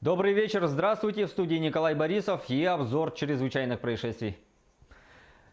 Добрый вечер, здравствуйте, в студии Николай Борисов и обзор чрезвычайных происшествий.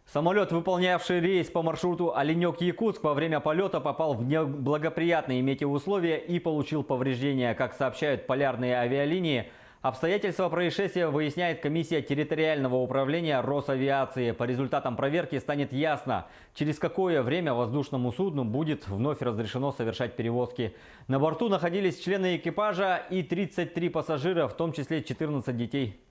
Самолет, выполнявший рейс по маршруту Оленек-Якутск, во время полета попал в неблагоприятные метеоусловия и получил повреждения. Как сообщают полярные авиалинии, обстоятельства происшествия выясняет комиссия территориального управления Росавиации. По результатам проверки станет ясно, через какое время воздушному судну будет вновь разрешено совершать перевозки. На борту находились члены экипажа и 33 пассажира, в том числе 14 детей.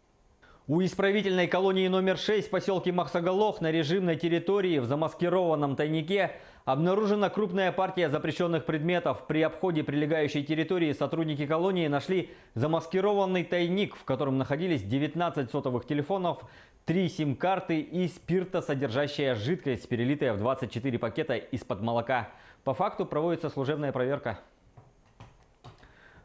У исправительной колонии номер 6 в поселке Махсоголох на режимной территории в замаскированном тайнике обнаружена крупная партия запрещенных предметов. При обходе прилегающей территории сотрудники колонии нашли замаскированный тайник, в котором находились 19 сотовых телефонов, 3 сим-карты и спиртосодержащая жидкость, перелитая в 24 пакета из-под молока. По факту проводится служебная проверка.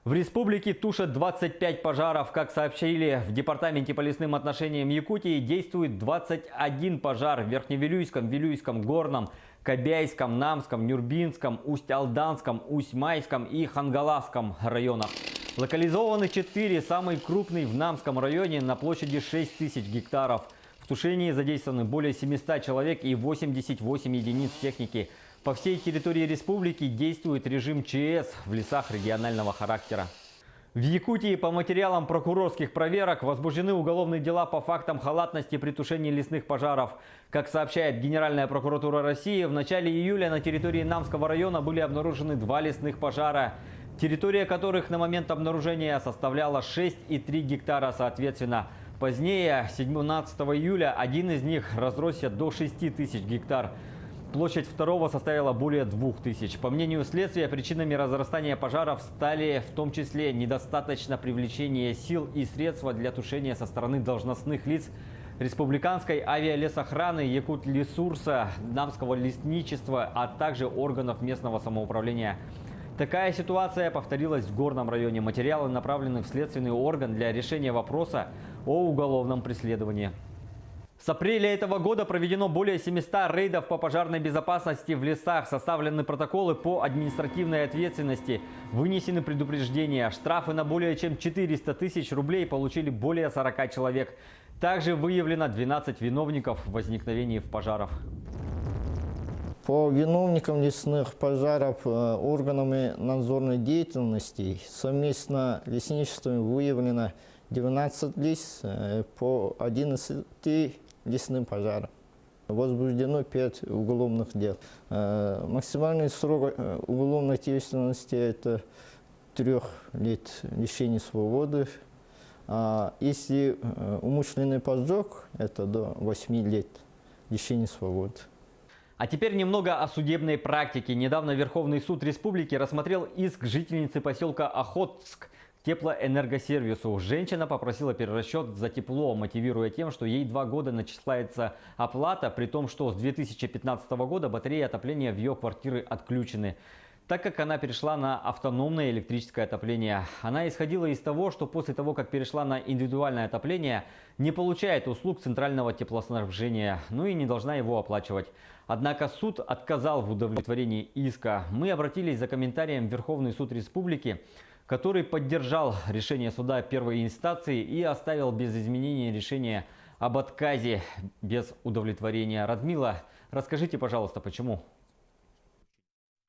В республике тушат 25 пожаров. Как сообщили в Департаменте по лесным отношениям Якутии, действует 21 пожар в Верхневилюйском, Вилюйском, Горном, Кобяйском, Намском, Нюрбинском, Усть-Алданском, Усть-Майском и Хангаласском районах. Локализованы 4, самый крупный в Намском районе на площади 6000 гектаров. В тушении задействованы более 700 человек и 88 единиц техники. По всей территории республики действует режим ЧС в лесах регионального характера. В Якутии по материалам прокурорских проверок возбуждены уголовные дела по фактам халатности при тушении лесных пожаров. Как сообщает Генеральная прокуратура России, в начале июля на территории Намского района были обнаружены 2 лесных пожара, территория которых на момент обнаружения составляла 6 и 3 гектара соответственно. Позднее, 17 июля, один из них разросся до 6000 гектар. Площадь второго составила более 2000. По мнению следствия, причинами разрастания пожаров стали в том числе недостаточно привлечения сил и средств для тушения со стороны должностных лиц республиканской авиалесохраны, Якутлесурса, Намского лесничества, а также органов местного самоуправления. Такая ситуация повторилась в Горном районе. Материалы направлены в следственный орган для решения вопроса о уголовном преследовании. С апреля этого года проведено более 700 рейдов по пожарной безопасности в лесах, составлены протоколы по административной ответственности, вынесены предупреждения, штрафы на более чем 400 тысяч рублей получили более 40 человек. Также выявлено 12 виновников в возникновении пожаров. По виновникам лесных пожаров органами надзорной деятельности совместно лесничеством выявлено 12 лиц по 11 лесным пожарам. Возбуждено 5 уголовных дел. Максимальный срок уголовной ответственности – это 3 лет лишения свободы. Если умышленный поджог – это до 8 лет лишения свободы. А теперь немного о судебной практике. Недавно Верховный суд республики рассмотрел иск жительницы поселка Охотск теплоэнергосервису. Женщина попросила перерасчет за тепло, мотивируя тем, что ей 2 года начисляется оплата, при том, что с 2015 года батареи отопления в ее квартиры отключены, так как она перешла на автономное электрическое отопление. Она исходила из того, что после того, как перешла на индивидуальное отопление, не получает услуг центрального теплоснабжения, ну и не должна его оплачивать. Однако суд отказал в удовлетворении иска. Мы обратились за комментарием в Верховный суд республики, который поддержал решение суда первой инстанции и оставил без изменения решение об отказе без удовлетворения. Радмила, расскажите, пожалуйста, почему?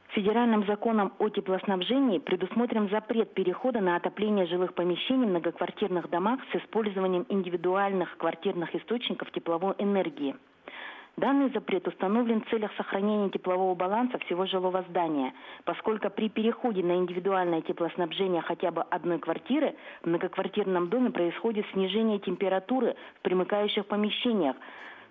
Федеральным законом о теплоснабжении предусмотрен запрет перехода на отопление жилых помещений в многоквартирных домах с использованием индивидуальных квартирных источников тепловой энергии. Данный запрет установлен в целях сохранения теплового баланса всего жилого здания, поскольку при переходе на индивидуальное теплоснабжение хотя бы одной квартиры в многоквартирном доме происходит снижение температуры в примыкающих помещениях,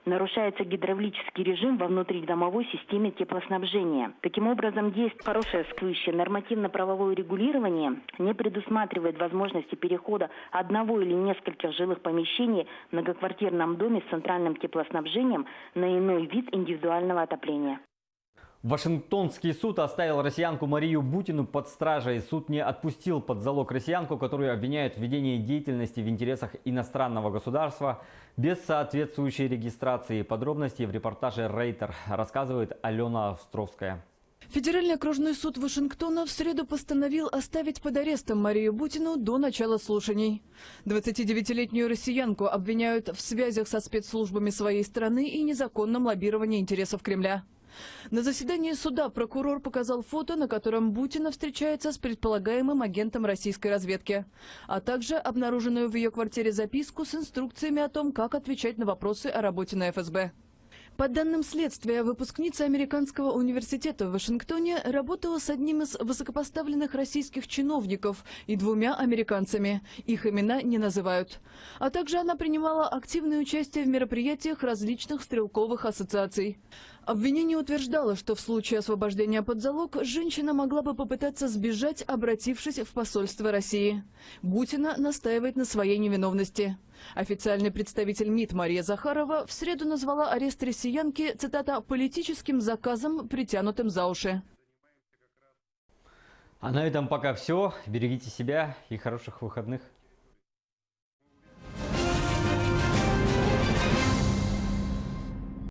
нарушается гидравлический режим во внутридомовой системе теплоснабжения. Таким образом, действующее хорошее нормативно-правовое регулирование не предусматривает возможности перехода одного или нескольких жилых помещений в многоквартирном доме с центральным теплоснабжением на иной вид индивидуального отопления. Вашингтонский суд оставил россиянку Марию Бутину под стражей. Суд не отпустил под залог россиянку, которую обвиняют в ведении деятельности в интересах иностранного государства без соответствующей регистрации. Подробности в репортаже «Рейтер», рассказывает Алена Островская. Федеральный окружной суд Вашингтона в среду постановил оставить под арестом Марию Бутину до начала слушаний. 29-летнюю россиянку обвиняют в связях со спецслужбами своей страны и незаконном лоббировании интересов Кремля. На заседании суда прокурор показал фото, на котором Бутина встречается с предполагаемым агентом российской разведки, а также обнаруженную в ее квартире записку с инструкциями о том, как отвечать на вопросы о работе на ФСБ. По данным следствия, выпускница американского университета в Вашингтоне работала с одним из высокопоставленных российских чиновников и 2 американцами. Их имена не называют. А также она принимала активное участие в мероприятиях различных стрелковых ассоциаций. Обвинение утверждало, что в случае освобождения под залог женщина могла бы попытаться сбежать, обратившись в посольство России. Бутина настаивает на своей невиновности. Официальный представитель МИД Мария Захарова в среду назвала арест россиянки, цитата, «политическим заказом, притянутым за уши». А на этом пока все. Берегите себя и хороших выходных.